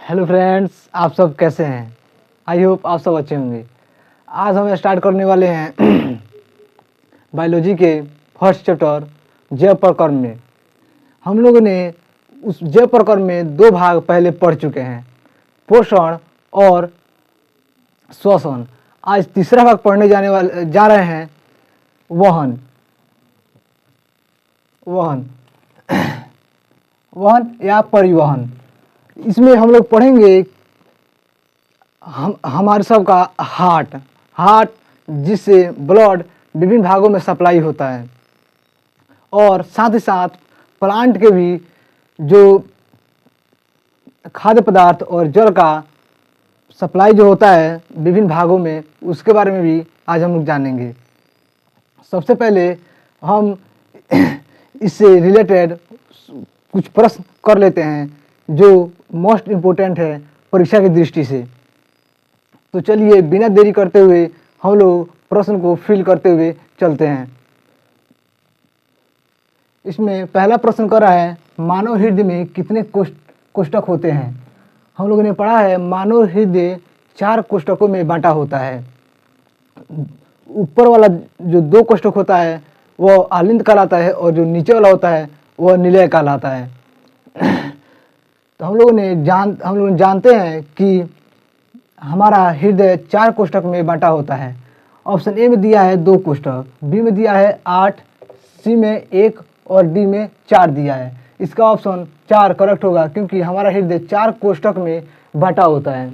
Hello friends, आप सब कैसे हैं? आई होप आप सब अच्छे होंगे। आज हम स्टार्ट करने वाले हैं बायोलॉजी के फर्स्ट चैप्टर जैव प्रकरण में। हम लोगों ने उस जैव प्रकरण में 2 भाग पहले पढ़ चुके हैं, पोषण और श्वसन। आज तीसरा भाग पढ़ने जा रहे हैं वहन वहन वहन या परिवहन। इसमें हम लोग पढ़ेंगे हमारे सब का हार्ट जिससे ब्लड विभिन्न भागों में सप्लाई होता है, और साथ ही साथ प्लांट के भी जो खाद्य पदार्थ और जल का सप्लाई जो होता है विभिन्न भागों में, उसके बारे में भी आज हम लोग जानेंगे। सबसे पहले हम इससे रिलेटेड कुछ प्रश्न कर लेते हैं जो मोस्ट इम्पोर्टेंट है परीक्षा की दृष्टि से। तो चलिए बिना देरी करते हुए हम लोग प्रश्न को फिल करते हुए चलते हैं। इसमें पहला प्रश्न कर रहा है, मानव हृदय में कितने कोष्ठक होते हैं? हम लोगों ने पढ़ा है मानव हृदय 4 कोष्ठकों में बांटा होता है। ऊपर वाला जो 2 कोष्ठक होता है वो आलिंद कहलाता है, और जो नीचे वाला होता है वह निलय कहलाता है। तो हम लोग जानते हैं कि हमारा हृदय 4 कोष्ठक में बांटा होता है। ऑप्शन ए में दिया है 2 कोष्ठक, बी में दिया है 8, सी में 1 और डी में 4 दिया है। इसका ऑप्शन 4 करेक्ट होगा, क्योंकि हमारा हृदय 4 कोष्ठक में बांटा होता है।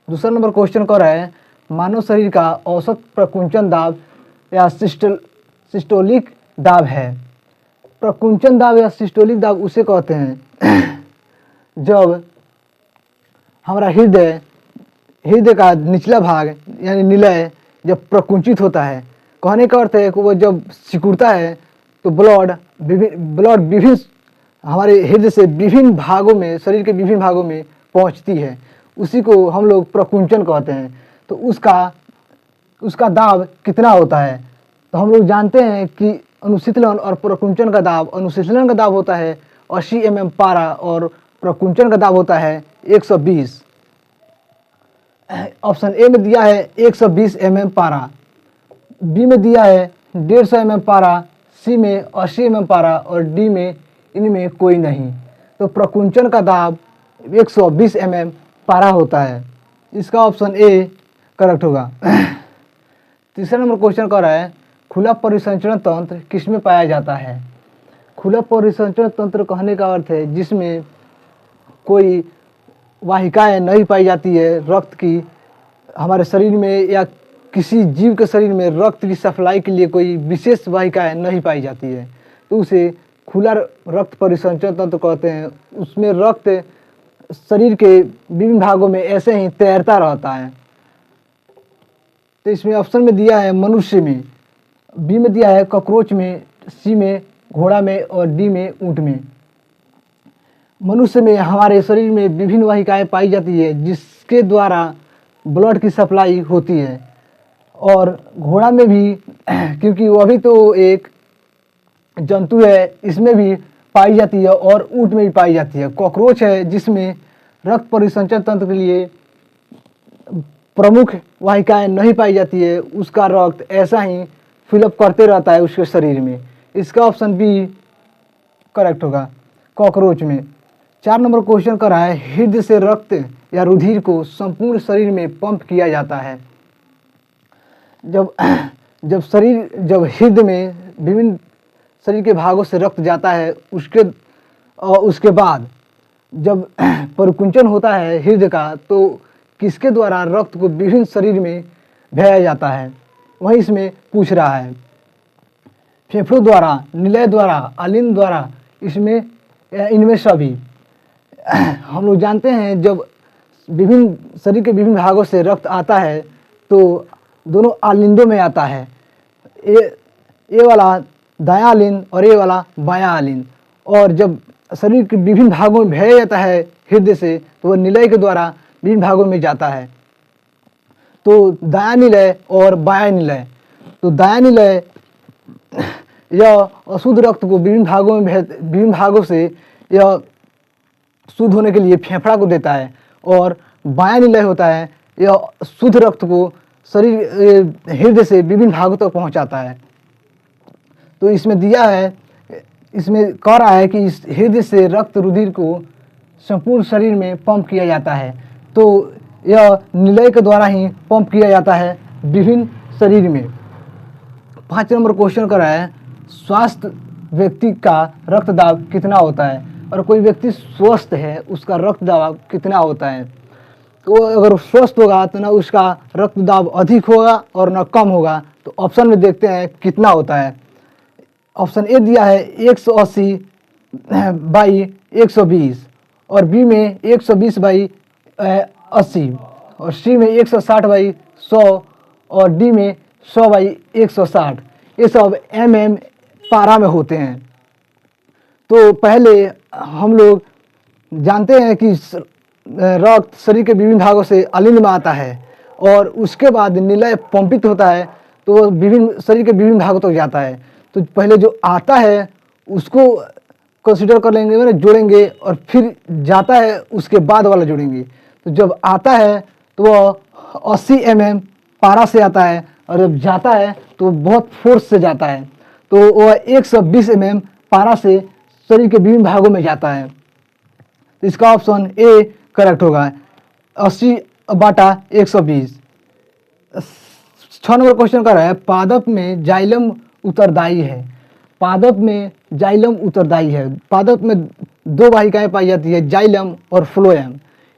दूसरा नंबर क्वेश्चन कर रहा है, मानव शरीर का औसत प्रकुंचन दाब या सिस्टोलिक दाब है। प्रकुंचन दाब या सिस्टोलिक दाब उसे कहते हैं जब हमारा हृदय का निचला भाग यानी निलय जब प्रकुंचित होता है। कहने का अर्थ है कि वो जब सिकुड़ता है तो ब्लड विभिन्न हमारे हृदय से विभिन्न भागों में, शरीर के विभिन्न भागों में पहुंचती है। उसी को हम लोग प्रकुंचन कहते हैं। तो उसका दाब कितना होता है? तो हम लोग जानते हैं कि अनुशीतलन और प्रकुंचन का दाब, अनुशीतलन का दाब होता है 80 mm पारा और प्रकुंचन का दाब होता है 120। ऑप्शन ए में दिया है 120 mm पारा, बी में दिया है 150 mm पारा, सी में 80 mm पारा और डी में इनमें कोई नहीं। तो प्रकुंचन का दाब 120 mm पारा होता है। इसका ऑप्शन ए करेक्ट होगा। तीसरा नंबर क्वेश्चन कर रहा है, खुला परिसंचरण तंत्र किसमें पाया जाता है? खुला परिसंचरण तंत्र कहने का अर्थ है जिसमें कोई वाहिकाएं नहीं पाई जाती है रक्त की, हमारे शरीर में या किसी जीव के शरीर में रक्त की सप्लाई के लिए कोई विशेष वाहिकाएं नहीं पाई जाती है, तो उसे खुला रक्त परिसंचरण तंत्र कहते हैं। उसमें रक्त शरीर के विभिन्न भागों में ऐसे ही तैरता रहता है। तो इसमें ऑप्शन में दिया है मनुष्य में, बी में दिया है कॉकरोच में, सी में घोड़ा में और डी में ऊंट में। मनुष्य में हमारे शरीर में विभिन्न वाहिकाएं पाई जाती है जिसके द्वारा ब्लड की सप्लाई होती है, और घोड़ा में भी क्योंकि वह भी तो एक जंतु है, इसमें भी पाई जाती है, और ऊंट में भी पाई जाती है। कॉकरोच है जिसमें रक्त परिसंचरण तंत्र के लिए प्रमुख वाहिकाएं नहीं पाई जाती है, उसका रक्त ऐसा ही फिलअप करते रहता है उसके शरीर में। इसका ऑप्शन बी करेक्ट होगा, कॉकरोच में। 4 नंबर क्वेश्चन कर रहा है, हृदय से रक्त या रुधिर को संपूर्ण शरीर में पंप किया जाता है। जब हृदय में विभिन्न शरीर के भागों से रक्त जाता है, उसके बाद जब परिकुंचन होता है हृदय का, तो किसके द्वारा रक्त को विभिन्न शरीर में भेजा जाता है, वही इसमें पूछ रहा है। फेफड़ों द्वारा, निलय द्वारा, आलिंद द्वारा, इनमें सभी। हम लोग जानते हैं जब विभिन्न शरीर के विभिन्न भागों से रक्त आता है तो दोनों आलिंदों में आता है। ए वाला दायां आलिंद और ए वाला बायां आलिंद, और जब शरीर के विभिन्न भागों में भेजा जाता है हृदय से, तो वह निलय के द्वारा विभिन्न भागों में जाता है। तो दायां निलय और बायां निलय, तो दायां निलय यह अशुद्ध रक्त को विभिन्न भागों से यह शुद्ध होने के लिए फेफड़ा को देता है, और बायां निलय होता है यह शुद्ध रक्त को शरीर हृदय से विभिन्न भागों तक पहुंचाता है। तो इसमें दिया है, इसमें कह रहा है कि इस हृदय से रक्त रुधिर को संपूर्ण शरीर में पंप किया जाता है। तो यह निलय के द्वारा ही पंप किया जाता है विभिन्न शरीर में। 5 नंबर क्वेश्चन कर रहा है, स्वास्थ्य व्यक्ति का रक्त दाब कितना होता है, और कोई व्यक्ति स्वस्थ है उसका रक्त दाब कितना होता है। तो अगर स्वस्थ होगा तो ना उसका रक्त दाब अधिक होगा और ना कम होगा। तो ऑप्शन में देखते हैं कितना होता है। ऑप्शन ए दिया है 180 बाई 120, और बी में 120 बाई 80, और सी में 160 बाई 100, और डी में 100 बाई 160। ये सब mm पारा में होते हैं। तो पहले हम लोग जानते हैं कि रक्त शरीर के विभिन्न भागों से अलिंद में आता है, और उसके बाद निलय पंपित होता है तो वो विभिन्न शरीर के विभिन्न भागों तक जाता है। तो पहले जो आता है उसको कंसिडर कर लेंगे, मैंने जोड़ेंगे, और फिर जाता है उसके बाद वाला जोड़ेंगे। तो जब आता है तो वह 80 mm पारा से आता है, और जब जाता है तो बहुत फोर्स से जाता है। तो वह 120 mm पारा से शरीर के विभिन्न भागों में जाता है। तो इसका ऑप्शन ए करेक्ट होगा, 80/120। 6 नंबर क्वेश्चन कर रहा है, पादप में जाइलम उत्तरदायी है। पादप में जाइलम उत्तरदायी है। पादप में 2 वाहिकाएं पाई जाती है, जाइलम और फ्लोएम।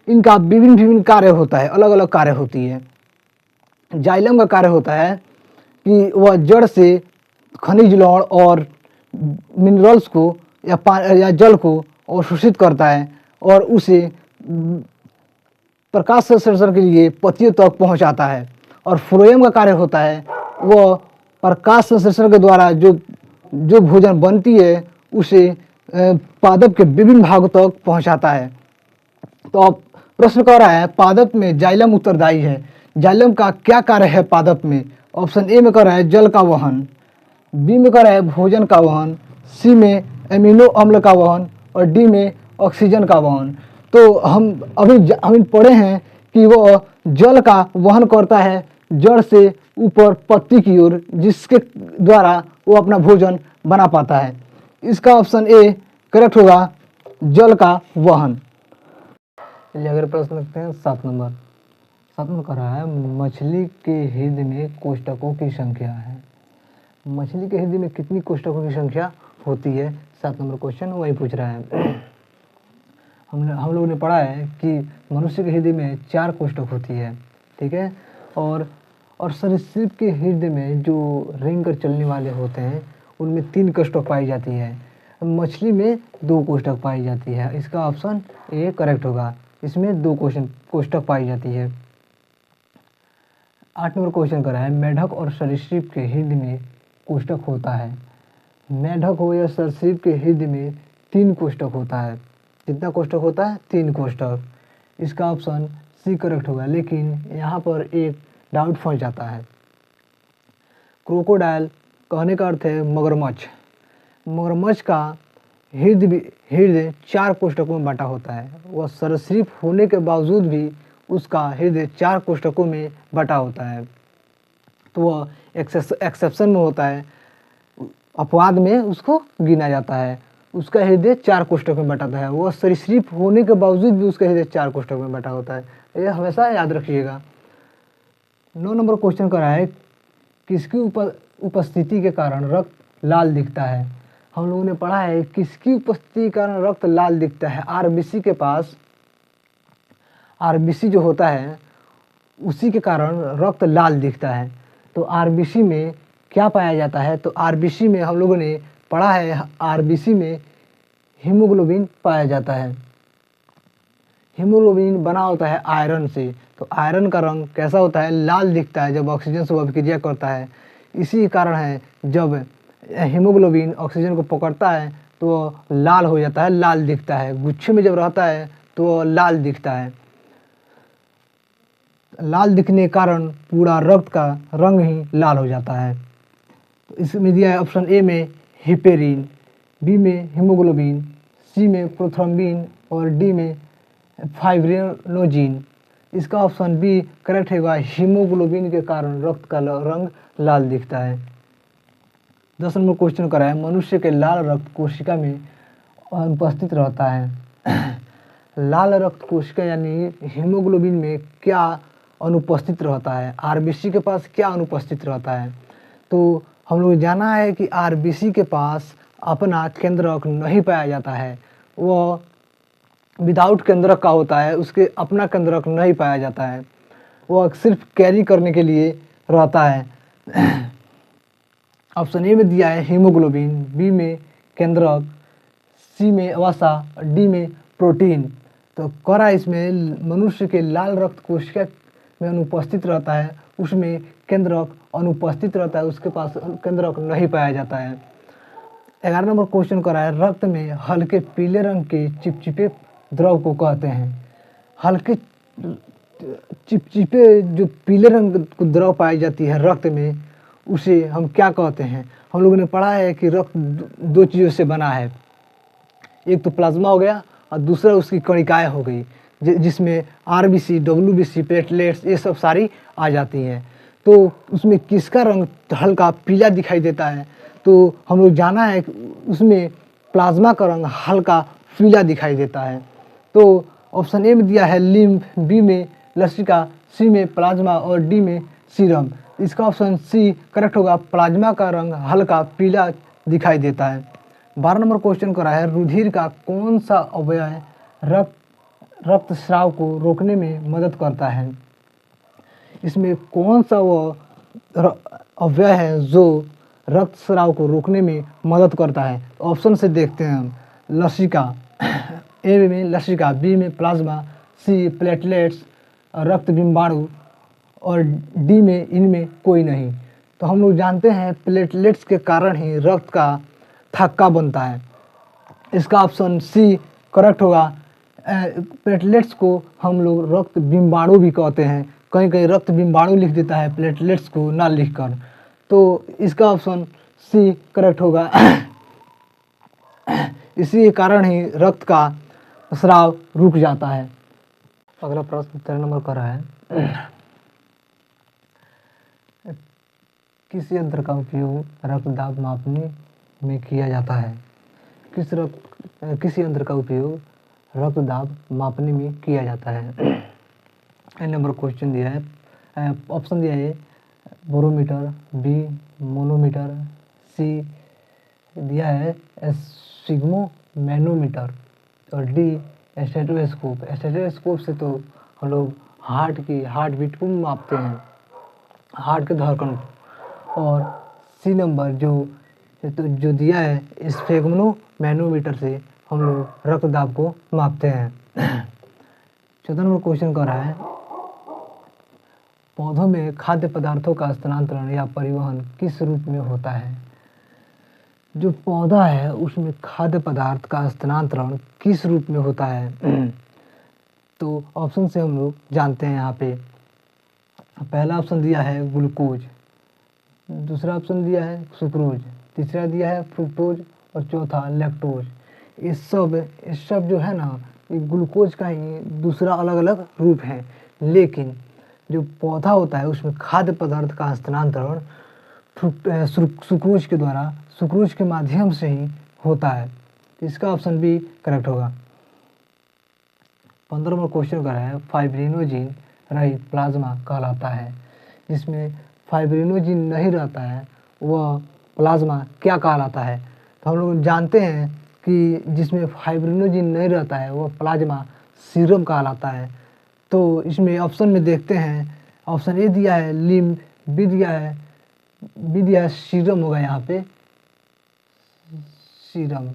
इनका विभिन्न विभिन्न कार्य होता है, अलग अलग कार्य होती है। जाइलम का कार्य होता है कि वह जड़ से खनिज लवण और मिनरल्स को या जल को अवशोषित करता है और उसे प्रकाश संश्लेषण के लिए पत्तियों तक पहुंचाता है। और फ्लोएम का कार्य होता है वह प्रकाश संश्लेषण के द्वारा जो भोजन बनती है उसे पादप के विभिन्न भागों तक पहुंचाता है। तो अब प्रश्न कह रहा है, पादप में जाइलम उत्तरदायी है। जाइलम का क्या कार्य है पादप में? ऑप्शन ए में कह रहा है जल का वहन, बी में कह रहा है भोजन का वहन, सी में एमिनो अम्ल का वहन, और डी में ऑक्सीजन का वहन। तो हम अभी पढ़े हैं कि वो जल का वहन करता है जड़ से ऊपर पत्ती की ओर, जिसके द्वारा वो अपना भोजन बना पाता है। इसका ऑप्शन ए करेक्ट होगा, जल का वहन। चलिए अगर प्रश्न लिखते हैं 7 नंबर। 7 नंबर कह रहा है, मछली के हृदय में कोष्ठकों की संख्या है। मछली के हृदय में कितनी कोष्ठकों की संख्या होती है? 7 नंबर क्वेश्चन वही पूछ रहा है। हम लोगों ने पढ़ा है कि मनुष्य के हृदय में 4 कोष्ठक होती है, ठीक है। और सरीसृप के हृदय में जो रेंग कर चलने वाले होते हैं उनमें 3 कोष्ठक पाई जाती है। मछली में 2 कोष्ठक पाई जाती है। इसका ऑप्शन ए करेक्ट होगा, इसमें 2 कोष्ठक पाई जाती है। 8 नंबर क्वेश्चन कर रहा है, मेढक और सरीसृप के हृदय में कोष्ठक होता है। मेढक हो या सरीसृप के हृदय में 3 कोष्ठक होता है। कितना कोष्ठक होता है? 3 कोष्ठक। इसका ऑप्शन सी करेक्ट होगा, लेकिन यहाँ पर एक डाउट फंस जाता है। क्रोकोडाइल कहने का अर्थ है मगरमच्छ। मगरमच्छ का हृदय 4 कोष्ठकों में बांटा होता है। वह सरीसृप होने के बावजूद भी उसका हृदय 4 कोष्ठकों में बटा होता है। तो वह एक्सेप्शन में होता है, अपवाद में उसको गिना जाता है। उसका हृदय 4 कोष्ठक में बटाता है। वह सरीसृप होने के बावजूद भी उसका हृदय 4 कोष्ठक में बटा होता है। यह हमेशा याद रखिएगा। 9 नंबर क्वेश्चन कर रहा है, किसकी उपस्थिति के कारण रक्त लाल दिखता है? हम लोगों ने पढ़ा है किसकी उपस्थिति के कारण रक्त लाल दिखता है। आरबीसी के पास, आरबीसी जो होता है उसी के कारण रक्त लाल दिखता है। तो आरबीसी में क्या पाया जाता है? तो आरबीसी में हम लोगों ने पढ़ा है, आरबीसी में हीमोग्लोबिन पाया जाता है। हीमोग्लोबिन बना होता है आयरन से। तो आयरन का रंग कैसा होता है? लाल दिखता है जब ऑक्सीजन से अभिक्रिया करता है। इसी कारण है जब हीमोग्लोबिन ऑक्सीजन को पकड़ता है तो लाल हो जाता है, लाल दिखता है। गुच्छे में जब रहता है तो लाल दिखता है। लाल दिखने के कारण पूरा रक्त का रंग ही लाल हो जाता है। तो इसमें दिया है ऑप्शन ए में हिपेरिन, बी में हीमोग्लोबिन, सी में प्रोथ्रोम्बिन और डी में फाइब्रिनोजिन। इसका ऑप्शन बी करेक्ट होगा, हीमोग्लोबिन के कारण रक्त का रंग लाल दिखता है। 10 नंबर क्वेश्चन करा है, मनुष्य के लाल रक्त कोशिका में अनुपस्थित रहता है। लाल रक्त कोशिका यानी हीमोग्लोबिन में क्या अनुपस्थित रहता है, आरबीसी के पास क्या अनुपस्थित रहता है? तो हम लोग जाना है कि आरबीसी के पास अपना केंद्रक नहीं पाया जाता है, वह विदाउट केंद्रक का होता है, उसके अपना केंद्रक नहीं पाया जाता है, वह सिर्फ कैरी करने के लिए रहता है। ऑप्शन ए में दिया है हीमोग्लोबिन, बी में केंद्रक, सी में वसा, डी में प्रोटीन। तो करा इसमें मनुष्य के लाल रक्त कोशिका में अनुपस्थित रहता है, उसमें केंद्रक अनुपस्थित रहता है, उसके पास केंद्रक नहीं पाया जाता है। 11 नंबर क्वेश्चन करा है, रक्त में हल्के पीले रंग के चिपचिपे द्रव को कहते हैं। हल्के चिपचिपे जो पीले रंग को द्रव पाई जाती है रक्त में, उसे हम क्या कहते हैं? हम लोगों ने पढ़ा है कि रक्त दो चीज़ों से बना है, एक तो प्लाज्मा हो गया और दूसरा उसकी कणिकाएं हो गई, जिसमें आरबीसी, डब्ल्यूबीसी, प्लेटलेट्स ये सब सारी आ जाती हैं। तो उसमें किसका रंग हल्का पीला दिखाई देता है? तो हम लोग जाना है कि उसमें प्लाज्मा का रंग हल्का पीला दिखाई देता है। तो ऑप्शन ए में दिया है लिम्फ, बी में लसिका, सी में प्लाज्मा और डी में सीरम। इसका ऑप्शन सी करेक्ट होगा, प्लाज्मा का रंग हल्का पीला दिखाई देता है। 12 नंबर क्वेश्चन करा है, रुधिर का कौन सा अवयव रक्तस्राव को रोकने में मदद करता है? इसमें कौन सा वो अवयव है जो रक्तस्राव को रोकने में मदद करता है? ऑप्शन से देखते हैं हम, लसिका, ए में लसिका, बी में प्लाज्मा, सी प्लेटलेट्स, रक्त बिंबाणु और डी में इनमें कोई नहीं। तो हम लोग जानते हैं प्लेटलेट्स के कारण ही रक्त का थक्का बनता है, इसका ऑप्शन सी करेक्ट होगा। प्लेटलेट्स को हम लोग रक्त बिंबाणु भी कहते हैं, कहीं कहीं रक्त बिंबाणु लिख देता है प्लेटलेट्स को ना लिखकर, तो इसका ऑप्शन सी करेक्ट होगा। इसी कारण ही रक्त का स्राव रुक जाता है। अगला प्रश्न 13 नंबर का रहा है, किस यंत्र का उपयोग रक्तदाब मापने में किया जाता है? किस यंत्र का उपयोग रक्तदाब मापने में किया जाता है? ए नंबर क्वेश्चन दिया है, ऑप्शन दिया है बोरोमीटर, बी मोनोमीटर, सी दिया है सिग्मो मैनोमीटर और डी स्टेथोस्कोप। स्टेथोस्कोप से तो हम लोग हार्ट बीट को मापते हैं, हार्ट के धड़कन को। और सी नंबर जो दिया है स्फेग्मो मैनोमीटर से हम लोग रक्तदाब को मापते हैं। 14 नंबर क्वेश्चन कर रहा है, पौधों में खाद्य पदार्थों का स्थानांतरण या परिवहन किस रूप में होता है? जो पौधा है उसमें खाद्य पदार्थ का स्थानांतरण किस रूप में होता है? तो ऑप्शन से हम लोग जानते हैं। यहाँ पे पहला ऑप्शन दिया है ग्लूकोज, दूसरा ऑप्शन दिया है सुक्रोज, तीसरा दिया है फ्रुक्टोज और चौथा लैक्टोज। ये सब जो है ना, ये ग्लूकोज का ही दूसरा अलग अलग रूप है, लेकिन जो पौधा होता है उसमें खाद्य पदार्थ का स्थानांतरण सुक्रोज के द्वारा, सुक्रोज के माध्यम से ही होता है। तो इसका ऑप्शन बी करेक्ट होगा। 15 नंबर क्वेश्चन का है, फाइब्रिनोजिन रहित प्लाज्मा कहलाता है। जिसमें फाइब्रिनोजिन नहीं रहता है वह प्लाज्मा क्या कहलाता है? तो हम लोग जानते हैं कि जिसमें फाइब्रिनोजिन नहीं रहता है वह प्लाज्मा सीरम कहलाता है। तो इसमें ऑप्शन में देखते हैं, ऑप्शन ए दिया है लिम्फ, बी दिया है सीरम होगा यहाँ पे, सीरम,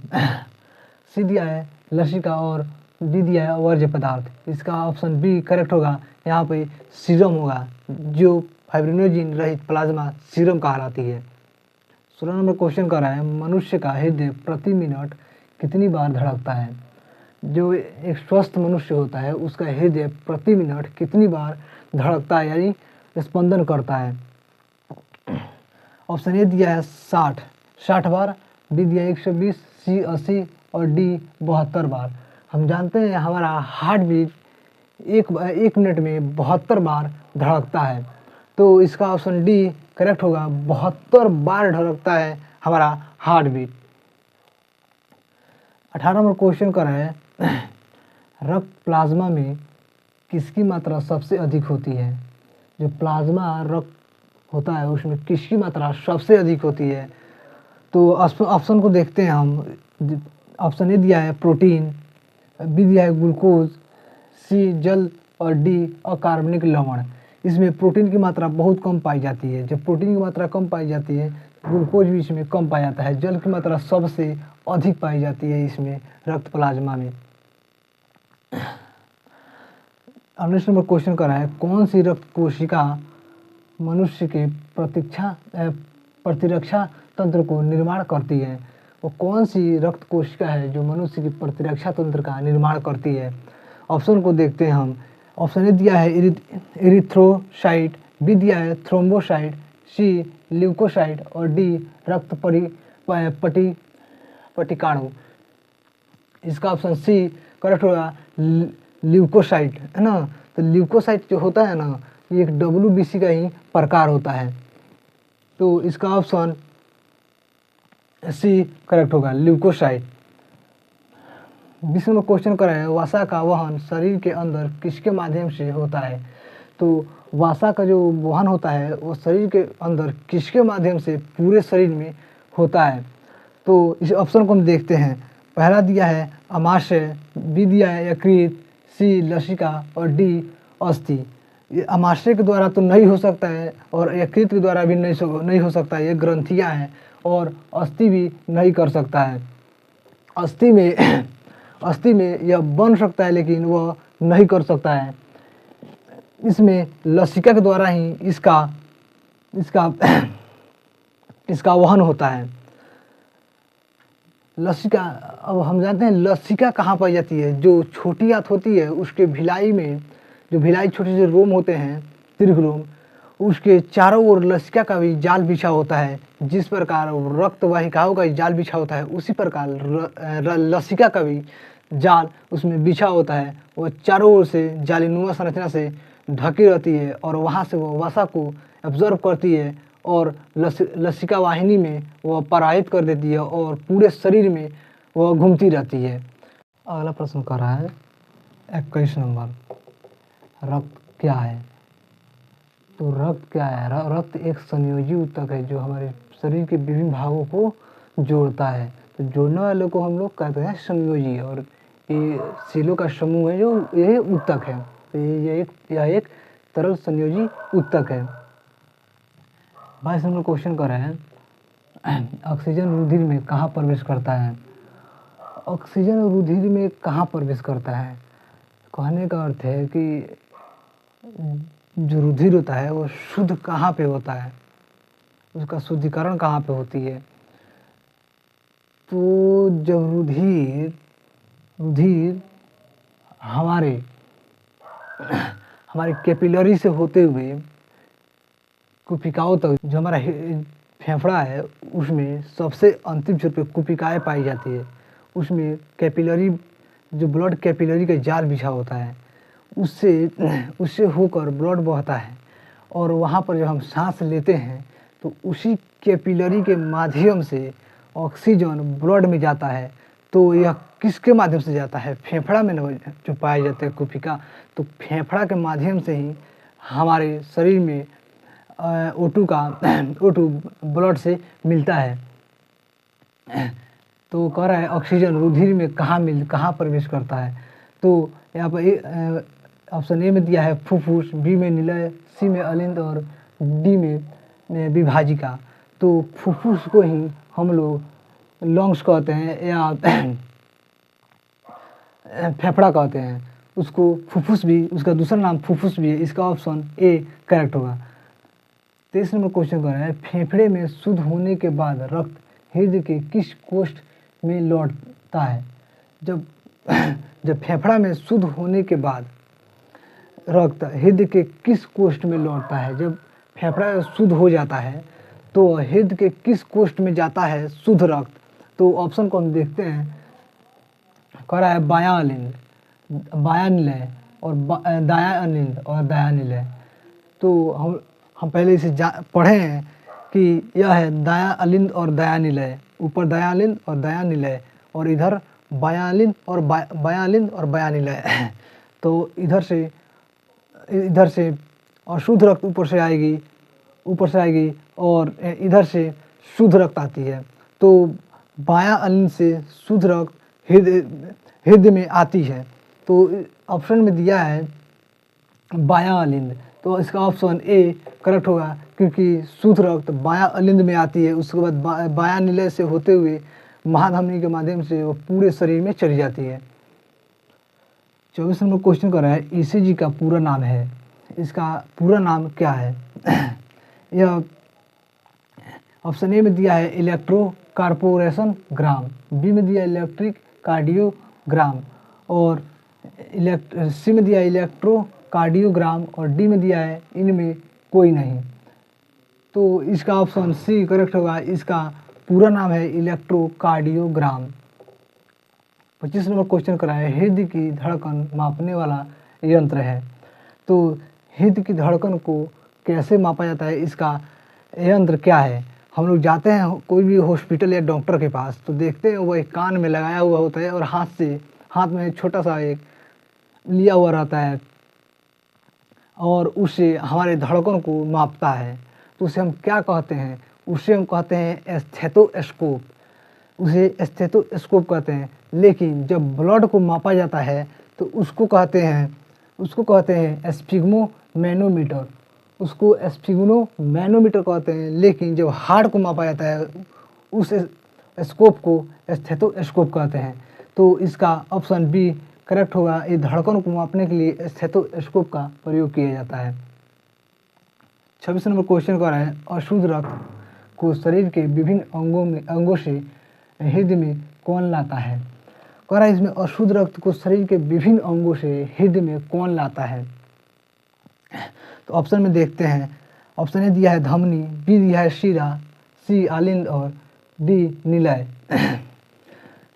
सी दिया है लसिका और डी दिया है वर्ज्य पदार्थ। इसका ऑप्शन बी करेक्ट होगा, यहाँ पे सीरम होगा, जो फाइब्रिनोजिन रहित प्लाज्मा सीरम कहलाती है। 16 नंबर क्वेश्चन कर रहा है, मनुष्य का हृदय प्रति मिनट कितनी बार धड़कता है? जो एक स्वस्थ मनुष्य होता है उसका हृदय प्रति मिनट कितनी बार धड़कता है यानी स्पंदन करता है? ऑप्शन ए दिया है 60 बार, बी दिया है 120, सी 80 और डी 72 बार। हम जानते हैं हमारा हार्ट बीट एक मिनट में 72 बार धड़कता है। तो इसका ऑप्शन डी करेक्ट होगा, 72 बार धड़कता है हमारा हार्ट बीट। 18 नंबर क्वेश्चन कर रहे हैं रक्त प्लाज्मा में किसकी मात्रा सबसे अधिक होती है? जो प्लाज्मा रक्त होता है उसमें किसकी मात्रा सबसे अधिक होती है? तो ऑप्शन को देखते हैं हम। ऑप्शन ए दिया है प्रोटीन, बी दिया है ग्लूकोज, सी जल और डी अकार्बनिक लवण। इसमें प्रोटीन की मात्रा बहुत कम पाई जाती है। जब प्रोटीन की मात्रा कम पाई जाती है ग्लूकोज भी इसमें कम पाया जाता है। जल की मात्रा सबसे अधिक पाई जाती है इसमें रक्त प्लाज्मा में। नेक्स्ट नंबर क्वेश्चन कर रहा है कौन सी रक्त कोशिका मनुष्य के प्रतिरक्षा तंत्र को निर्माण करती है? वो कौन सी रक्त कोशिका है जो मनुष्य की प्रतिरक्षा तंत्र का निर्माण करती है? ऑप्शन को देखते हैं हम। ऑप्शन ए दिया है एरिथ्रोसाइट, बी दिया है थ्रोम्बोसाइट, सी ल्यूकोसाइट और डी रक्त पटिकाणु। इसका ऑप्शन सी करेक्ट होगा, ल्यूकोसाइट है ना। तो ल्यूकोसाइट जो होता है ना ये एक WBC का ही प्रकार होता है। तो इसका ऑप्शन सी करेक्ट होगा, ल्यूकोसाइट। 20 नंबर क्वेश्चन कर रहे हैं वसा का वहन शरीर के अंदर किसके माध्यम से होता है? तो वसा का जो वहन होता है वो शरीर के अंदर किसके माध्यम से पूरे शरीर में होता है? तो इस ऑप्शन को हम देखते हैं। पहला दिया है अमाशय, बी दिया है यकृत, सी लसिका और डी अस्थि। ये अमाशय के द्वारा तो नहीं हो सकता है और यकृत के द्वारा भी नहीं हो सकता है, ये ग्रंथियां हैं। और अस्थि भी नहीं कर सकता है। अस्थि में यह बन सकता है लेकिन वह नहीं कर सकता है। इसमें लसिका के द्वारा ही इसका वहन होता है। लसिका, अब हम जानते हैं लसिका कहाँ पाई जाती है? जो छोटी आंत होती है उसके भिलाई में, जो भिलाई छोटे से रोम होते हैं दीर्घ रोम, उसके चारों ओर लसिका का भी जाल बिछा होता है। जिस प्रकार रक्त वाहिकाओं का जाल बिछा होता है उसी प्रकार लसिका का भी जाल उसमें बिछा होता है। वो चारों ओर से जालीनुमा संरचना से ढकी रहती है और वहाँ से वो वसा को एब्जॉर्ब करती है और लसिका वाहिनी में वह पराहित कर देती है और पूरे शरीर में वह घूमती रहती है। अगला प्रश्न कर रहा है 21 नंबर, रक्त क्या है? तो रक्त क्या है? रक्त एक संयोजी ऊतक है जो हमारे शरीर के विभिन्न भागों को जोड़ता है। तो जोड़ने वाले को हम लोग कहते हैं संयोजी, और ये सेलों का समूह है जो ये ऊतक है। तो यह एक तरल संयोजी ऊतक है। 22 नंबर क्वेश्चन कर रहे हैं ऑक्सीजन रुधिर में कहाँ प्रवेश करता है? ऑक्सीजन रुधिर में कहाँ प्रवेश करता है? कहने का अर्थ है कि जो रुधिर होता है वो शुद्ध कहाँ पे होता है, उसका शुद्धिकरण कहाँ पे होती है? तो जब रुधिर हमारे कैपिलरी से होते हुए कुपिकाओं तक, जो हमारा फेफड़ा है उसमें सबसे अंतिम छोर पे कुपिकाएँ पाई जाती है। उसमें कैपिलरी, जो ब्लड कैपिलरी का जाल बिछा होता है उससे होकर ब्लड बहता है और वहाँ पर जब हम सांस लेते हैं तो उसी कैपिलरी के माध्यम से ऑक्सीजन ब्लड में जाता है। तो यह किसके माध्यम से जाता है? फेफड़ा में जो पाए जाते हैं कुपिका, तो फेफड़ा के माध्यम से ही हमारे शरीर में O2 ब्लड से मिलता है। तो कह रहा है ऑक्सीजन रुधिर में कहाँ प्रवेश करता है? तो यहाँ पर ऑप्शन ए में दिया है फुफ्फुस, बी में निलय, सी में अलिंद और डी में विभाजिका। तो फुफ्फुस को ही हम लोग लंग्स कहते हैं या फेफड़ा कहते हैं, उसको फुफ्फुस भी, उसका दूसरा नाम फुफ्फुस भी है। इसका ऑप्शन ए करेक्ट होगा। 23 नंबर क्वेश्चन कर रहा है फेफड़े में शुद्ध होने के बाद रक्त हृदय के किस कोष्ठ में लौटता है? जब फेफड़ा में शुद्ध होने के बाद रक्त हृदय के किस कोष्ठ में लौटता है? जब फेफड़ा शुद्ध हो जाता है तो हृदय के किस कोष्ठ में जाता है शुद्ध रक्त? तो ऑप्शन को हम देखते हैं। कह रहा है बायां अलिंद, बायां निलय और दायां अलिंद और दायां निलय। तो हम पहले इसे पढ़े हैं कि यह है दायां अलिंद और दायां निलय, ऊपर दायां अलिंद और दायां निलय, और इधर बायां अलिंद और बायां अलिंद और बायां निलय। तो इधर से अशुद्ध रक्त ऊपर से आएगी और इधर से शुद्ध रक्त आती है। तो बायां अलिंद से शुद्ध रक्त हृदय में आती है। तो ऑप्शन में दिया है बायां अलिंद, तो इसका ऑप्शन ए करेक्ट होगा, क्योंकि शुद्ध रक्त बायां अलिंद में आती है, उसके बाद बायां निलय से होते हुए महाधमनी के माध्यम से वो पूरे शरीर में चली जाती है। 24 नंबर क्वेश्चन कर रहा है ईसीजी का पूरा नाम है, इसका पूरा नाम क्या है? यह ऑप्शन ए में दिया है इलेक्ट्रोकार्पोरेशन ग्राम, बी में दिया इलेक्ट्रिक कार्डियोग्राम, और सी में दिया इलेक्ट्रोकार्डियोग्राम, और डी में दिया है इनमें कोई नहीं। तो इसका ऑप्शन सी करेक्ट होगा, इसका पूरा नाम है इलेक्ट्रोकार्डियोग्राम। 25 नंबर क्वेश्चन करा है हृदय की धड़कन मापने वाला यंत्र है। तो हृदय की धड़कन को कैसे मापा जाता है, इसका यंत्र क्या है? हम लोग जाते हैं कोई भी हॉस्पिटल या डॉक्टर के पास, तो देखते हैं वो एक कान में लगाया हुआ होता है और हाथ में छोटा सा एक लिया हुआ रहता है, और उससे हमारे धड़कन को मापता है। तो उसे हम क्या कहते हैं? उसे हम कहते हैं स्टेथोस्कोप, उसे स्टेथोस्कोप कहते हैं। लेकिन जब ब्लड को मापा जाता है तो उसको कहते हैं स्फिग्मोमैनोमीटर, उसको स्फिग्मोमैनोमीटर कहते हैं। लेकिन जब हार्ट को मापा जाता है उस स्कोप को स्टेथोस्कोप कहते हैं। तो इसका ऑप्शन बी करेक्ट होगा, ये धड़कन को मापने के लिए स्टेथोस्कोप का प्रयोग किया जाता है। 26 नंबर क्वेश्चन कर रहा है अशुद्ध रक्त को शरीर के विभिन्न अंगों से हृदय में कौन लाता है? कह रहा है इसमें अशुद्ध रक्त को शरीर के विभिन्न अंगों से हृदय में कौन लाता है? तो ऑप्शन में देखते हैं, ऑप्शन ए दिया है धमनी, बी दिया है शिरा, सी आलिंद और डी निलय।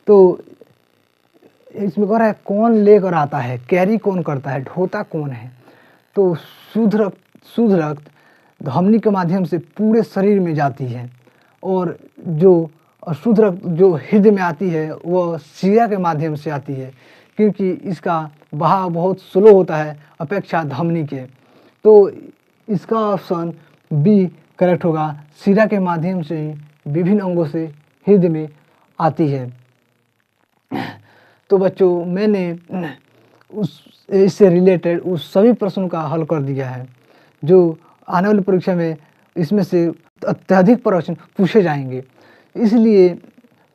तो इसमें कह रहा है कौन लेकर आता है, कैरी कौन करता है, ढोता कौन है? तो शुद्ध रक्त धमनी के माध्यम से पूरे शरीर में जाती है, और जो अशुद्ध रक्त जो हृदय में आती है वह शिरा के माध्यम से आती है, क्योंकि इसका बहाव बहुत स्लो होता है अपेक्षा धमनी के। तो इसका ऑप्शन बी करेक्ट होगा, शिरा के माध्यम से विभिन्न अंगों से हृदय में आती है। तो बच्चों मैंने इससे रिलेटेड उस सभी प्रश्नों का हल कर दिया है जो आने वाली परीक्षा में इसमें से अत्यधिक प्रश्न पूछे जाएंगे। इसलिए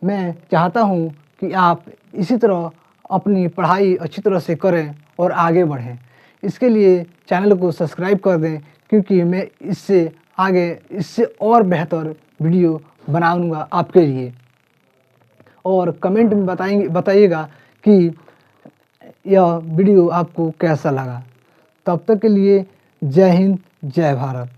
मैं चाहता हूं कि आप इसी तरह अपनी पढ़ाई अच्छी तरह से करें और आगे बढ़ें। इसके लिए चैनल को सब्सक्राइब कर दें, क्योंकि मैं इससे आगे इससे और बेहतर वीडियो बनाऊंगा आपके लिए। और कमेंट में बताइएगा कि यह वीडियो आपको कैसा लगा। तब तक के लिए जय हिंद, जय भारत।